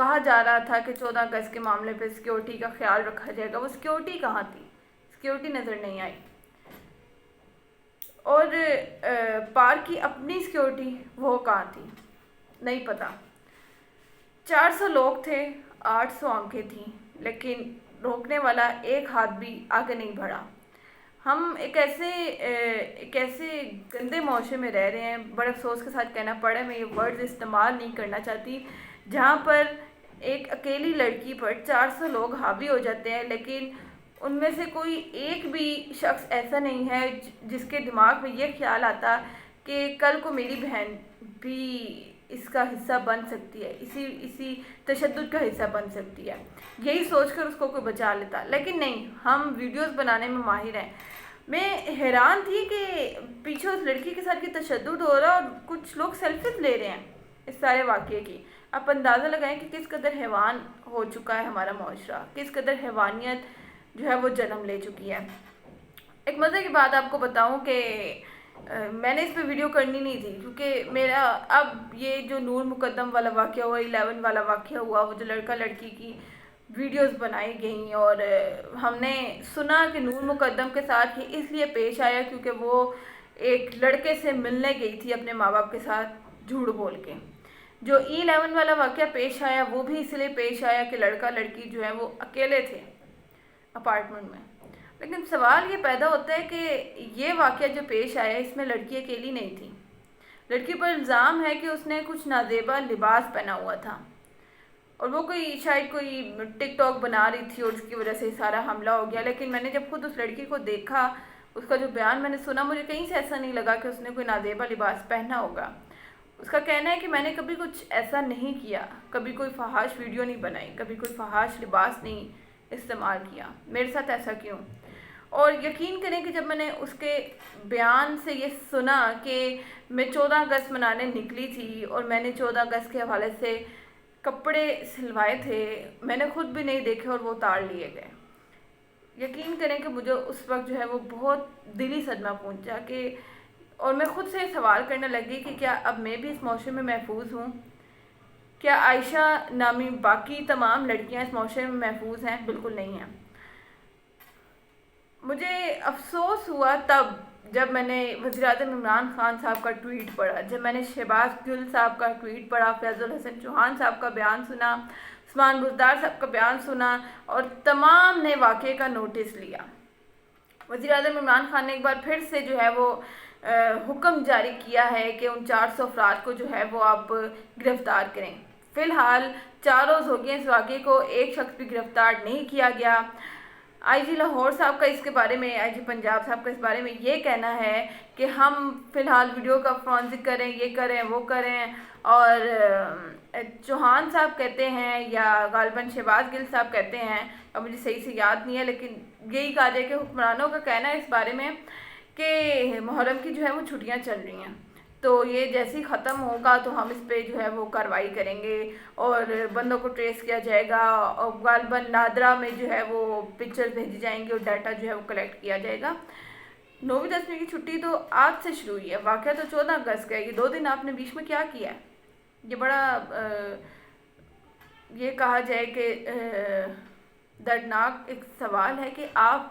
کہا جا رہا تھا کہ 14 اگست کے معاملے پہ سیکیورٹی کا خیال رکھا جائے گا، وہ سیکیورٹی کہاں تھی؟ سیکیورٹی نظر نہیں آئی. اور پارک کی اپنی سیکیورٹی وہ کہاں تھی؟ نہیں پتہ. 400 لوگ تھے، 800 آنکھیں تھیں، لیکن روکنے والا ایک ہاتھ بھی آگے نہیں بڑھا. ہم ایک ایسے گندے معاشرے میں رہ رہے ہیں، بڑے افسوس کے ساتھ کہنا پڑا ہے، میں یہ ورڈز استعمال نہیں کرنا چاہتی، جہاں پر ایک اکیلی لڑکی پر 400 لوگ حاوی ہو جاتے ہیں، لیکن ان میں سے کوئی ایک بھی شخص ایسا نہیں ہے جس کے دماغ میں یہ خیال آتا کہ کل کو میری بہن بھی اس کا حصہ بن سکتی ہے، اسی تشدد کا حصہ بن سکتی ہے. یہی سوچ کر اس کو کوئی بچا لیتا، لیکن نہیں، ہم ویڈیوز بنانے میں ماہر ہیں. میں حیران تھی کہ پیچھے اس لڑکی کے ساتھ یہ تشدد ہو رہا اور کچھ لوگ سیلفیز لے رہے ہیں اس سارے واقعے کی. آپ اندازہ لگائیں کہ کس قدر حیوان ہو چکا ہے ہمارا معاشرہ، کس قدر حیوانیت جو ہے وہ جنم لے چکی ہے. ایک مزے کی بات آپ کو بتاؤں کہ میں نے اس پہ ویڈیو کرنی نہیں تھی، کیونکہ میرا اب یہ جو نور مقدم والا واقعہ ہوا، 11 والا واقعہ ہوا، وہ جو لڑکا لڑکی کی ویڈیوز بنائی گئیں، اور ہم نے سنا کہ نور مقدم کے ساتھ یہ اس لیے پیش آیا کیونکہ وہ ایک لڑکے سے ملنے گئی تھی اپنے ماں باپ کے ساتھ جھوٹ بول کے. جو 11 والا واقعہ پیش آیا وہ بھی اس لیے پیش آیا کہ لڑکا لڑکی جو ہے وہ اکیلے تھے اپارٹمنٹ میں. لیکن سوال یہ پیدا ہوتا ہے کہ یہ واقعہ جو پیش آیا اس میں لڑکی اکیلی نہیں تھی. لڑکی پر الزام ہے کہ اس نے کچھ نازیبا لباس پہنا ہوا تھا، اور وہ شاید کوئی ٹک ٹاک بنا رہی تھی اور اس کی وجہ سے سارا حملہ ہو گیا. لیکن میں نے جب خود اس لڑکی کو دیکھا، اس کا جو بیان میں نے سنا، مجھے کہیں سے ایسا نہیں لگا کہ اس نے کوئی نازیبا لباس پہنا ہوگا. اس کا کہنا ہے کہ میں نے کبھی کچھ ایسا نہیں کیا، کبھی کوئی فحاش ویڈیو نہیں بنائی، کبھی کوئی فحاش لباس نہیں استعمال کیا، میرے ساتھ ایسا کیوں؟ اور یقین کریں کہ جب میں نے اس کے بیان سے یہ سنا کہ میں 14 اگست منانے نکلی تھی اور میں نے 14 اگست کے حوالے سے کپڑے سلوائے تھے، میں نے خود بھی نہیں دیکھے اور وہ اتار لیے گئے. یقین کریں کہ مجھے اس وقت جو ہے وہ بہت دلی صدمہ پہنچا اور میں خود سے سوال کرنے لگی کہ کیا اب میں بھی اس معاشرے میں محفوظ ہوں؟ کیا عائشہ نامی باقی تمام لڑکیاں اس معاشرے میں محفوظ ہیں؟ بالکل نہیں ہیں. مجھے افسوس ہوا تب جب میں نے وزیر اعظم عمران خان صاحب کا ٹویٹ پڑھا، جب میں نے شہباز گل صاحب کا ٹویٹ پڑھا، فیض الحسن چوہان صاحب کا بیان سنا، عثمان بزدار صاحب کا بیان سنا، اور تمام نے واقعے کا نوٹس لیا. وزیر اعظم عمران خان نے ایک بار پھر سے جو ہے وہ حکم جاری کیا ہے کہ ان 400 افراد کو جو ہے وہ آپ گرفتار کریں. فی الحال 4 روز ہو گئے اس واقعے کو، ایک شخص بھی گرفتار نہیں کیا گیا. آئی جی لاہور صاحب کا اس کے بارے میں، آئی جی پنجاب صاحب کا اس بارے میں یہ کہنا ہے کہ ہم فی الحال ویڈیو کا فورنزک کریں، یہ کریں وہ کریں، اور چوہان صاحب کہتے ہیں یا غالباً شہباز گل صاحب کہتے ہیں، اب مجھے صحیح سے یاد نہیں ہے، لیکن یہی کہا جائے کہ حکمرانوں کا کہنا ہے اس بارے میں کہ محرم کی جو ہے وہ چھٹیاں چل رہی ہیں، تو یہ جیسے ہی ختم ہوگا تو ہم اس پہ جو ہے وہ کارروائی کریں گے اور بندوں کو ٹریس کیا جائے گا، اور غالباً نادرا میں جو ہے وہ پکچر بھیجی جائیں گی اور ڈیٹا جو ہے وہ کلیکٹ کیا جائے گا. 9ویں 10ویں کی چھٹی تو آج سے شروع ہوئی ہے، واقعہ تو 14 اگست کا ہے. یہ 2 دن آپ نے بیچ میں کیا کیا ہے؟ یہ بڑا یہ کہا جائے کہ دردناک ایک سوال ہے کہ آپ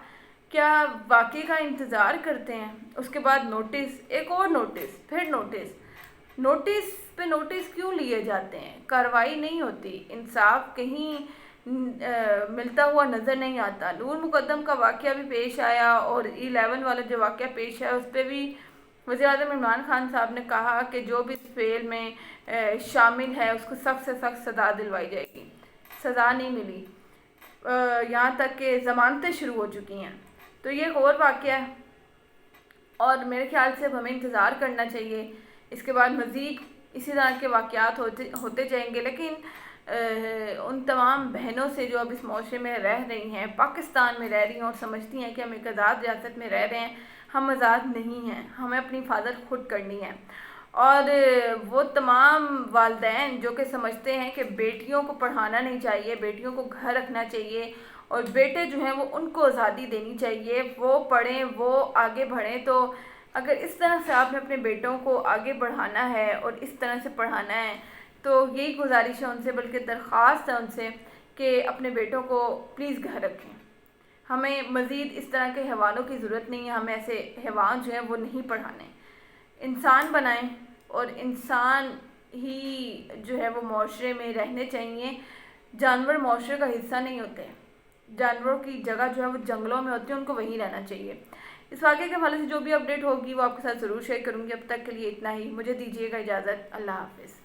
کیا واقعے کا انتظار کرتے ہیں، اس کے بعد نوٹس، ایک اور نوٹس، پھر نوٹس پہ نوٹس کیوں لیے جاتے ہیں؟ کارروائی نہیں ہوتی، انصاف کہیں ملتا ہوا نظر نہیں آتا. نور مقدم کا واقعہ بھی پیش آیا اور 11 والا جو واقعہ پیش آیا اس پہ بھی وزیر اعظم عمران خان صاحب نے کہا کہ جو بھی اس فعل میں شامل ہے اس کو سخت سے سخت سزا دلوائی جائے گی. سزا نہیں ملی، یہاں تک کہ ضمانتیں شروع ہو چکی ہیں. تو یہ ایک اور واقعہ ہے اور میرے خیال سے اب ہمیں انتظار کرنا چاہیے. اس کے بعد مزید اسی طرح کے واقعات ہوتے جائیں گے، لیکن ان تمام بہنوں سے جو اب اس معاشرے میں رہ رہی ہیں، پاکستان میں رہ رہی ہیں اور سمجھتی ہیں کہ ہم ایک آزاد ریاست میں رہ رہے ہیں، ہم آزاد نہیں ہیں، ہمیں اپنی حفاظت خود کرنی ہے. اور وہ تمام والدین جو کہ سمجھتے ہیں کہ بیٹیوں کو پڑھانا نہیں چاہیے، بیٹیوں کو گھر رکھنا چاہیے اور بیٹے جو ہیں وہ ان کو آزادی دینی چاہیے، وہ پڑھیں، وہ آگے بڑھیں، تو اگر اس طرح سے آپ نے اپنے بیٹوں کو آگے بڑھانا ہے اور اس طرح سے پڑھانا ہے تو یہی گزارش ہے ان سے، بلکہ درخواست ہے ان سے کہ اپنے بیٹوں کو پلیز گھر رکھیں. ہمیں مزید اس طرح کے حیوانوں کی ضرورت نہیں ہے، ہمیں ایسے حیوان جو ہیں وہ نہیں پڑھانے. انسان بنائیں اور انسان ہی جو ہے وہ معاشرے میں رہنے چاہیے. جانور معاشرے کا حصہ نہیں ہوتے، جانوروں کی جگہ جو ہے وہ جنگلوں میں ہوتی ہے، ان کو وہیں رہنا چاہیے. اس واقعے کے حوالے سے جو بھی اپڈیٹ ہوگی وہ آپ کے ساتھ ضرور شیئر کروں گی. اب تک کے لیے اتنا ہی، مجھے دیجیے گا اجازت. اللہ حافظ.